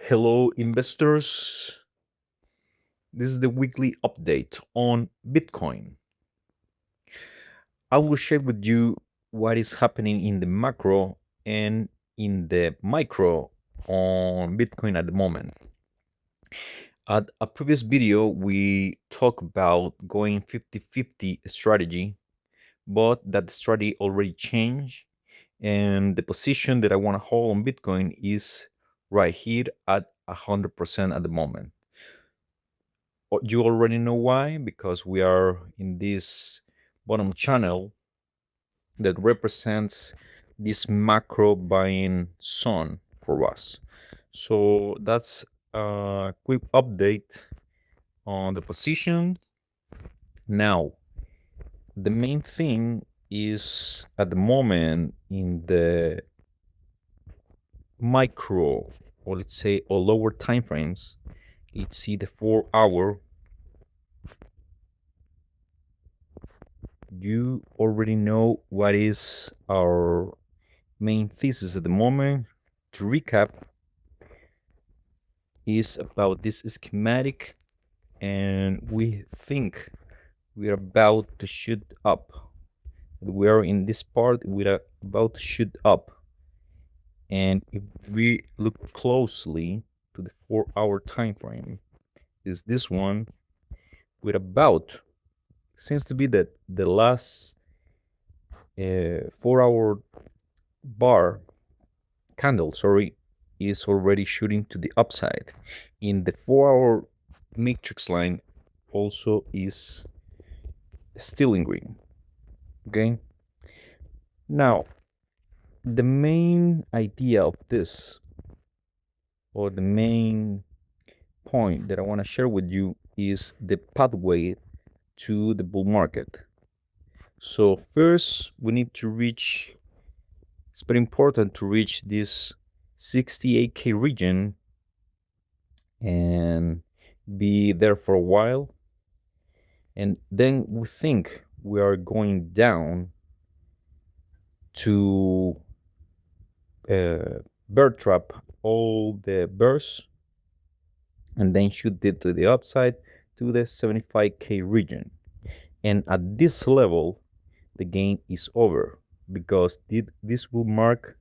Hello, investors. This is the weekly update on Bitcoin. I will share with you what is happening in the macro and in the micro on Bitcoin at the moment. At a previous video, we talked about going 50-50 strategy, but that strategy already changed. And the position that I want to hold on Bitcoin is right here at 100% at the moment. You already know why, because we are in this bottom channel that represents this macro buying zone for us. So that's a quick update on the position. Now, the main thing is at the moment in the micro, or let's say or lower time frames, let's see the 4 hour. You already know what is our main thesis at the moment. To recap, is about this schematic, and we think we are about to shoot up. We are in this part, we are about to shoot up. And if we look closely to the 4 hour time frame, is this one with about seems to be that the last 4 hour bar candle, sorry, is already shooting to the upside. In the 4 hour matrix line also is still in green. Okay, now the main idea of this, or the main point that I want to share with you, is the pathway to the bull market. So first we need to reach, it's very important to reach this 68K region and be there for a while, and then we think we are going down to bear trap all the bears and then shoot it to the upside to the 75K region. And at this level the game is over, because this will mark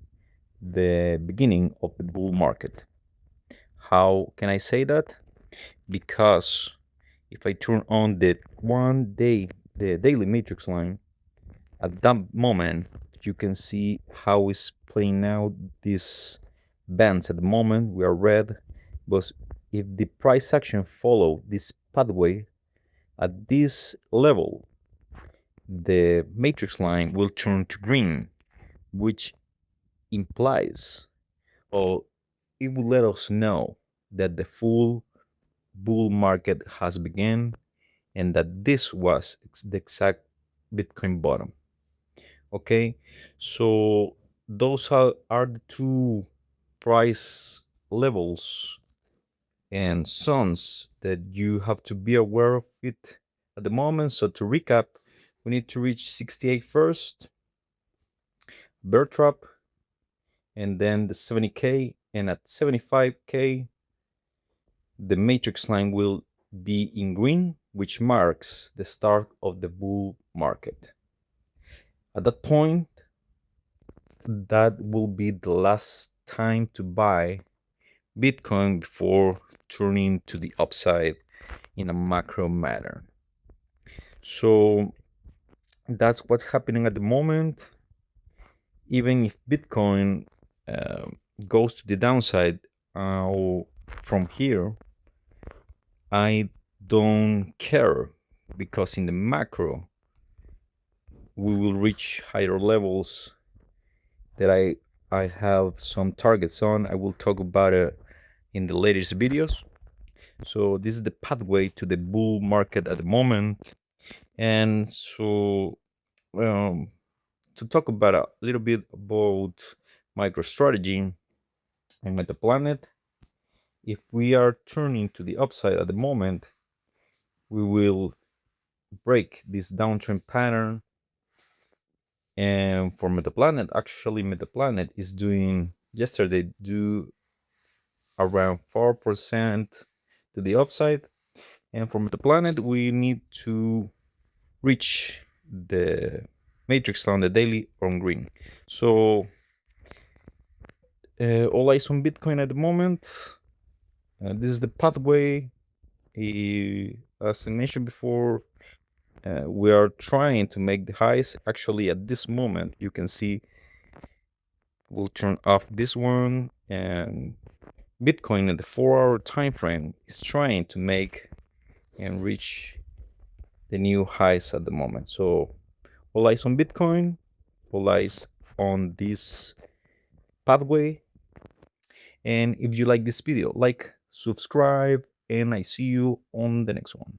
the beginning of the bull market. How can I say that? Because if I turn on the daily matrix line, at that moment you can see how it's playing out these bands. At the moment we are red, but if the price action follow this pathway at this level, the matrix line will turn to green, which implies, or it will let us know, that the full bull market has begun, and that this was the exact Bitcoin bottom. Okay, so those are the two price levels and zones that you have to be aware of it at the moment. So to recap, we need to reach 68 first, bear trap, and then the 70K, and at 75K the matrix line will be in green, which marks the start of the bull market. At that point, that will be the last time to buy Bitcoin before turning to the upside in a macro manner. So that's what's happening at the moment. Even if Bitcoin goes to the downside from here, I don't care, because in the macro we will reach higher levels that I have some targets on. I will talk about it in the latest videos. So this is the pathway to the bull market at the moment. And so to talk about a little bit about MicroStrategy and Metaplanet, if we are turning to the upside at the moment, we will break this downtrend pattern. And for Metaplanet, actually Metaplanet is doing yesterday do around 4% to the upside. And for Metaplanet, we need to reach the matrix on the daily on green. So all eyes on Bitcoin at the moment. This is the pathway. As I mentioned before, we are trying to make the highs. Actually, at this moment, you can see we'll turn off this one, and Bitcoin in the 4-hour time frame is trying to make and reach the new highs at the moment. So all eyes on Bitcoin, all eyes on this pathway. And if you like this video, like, subscribe, and I see you on the next one.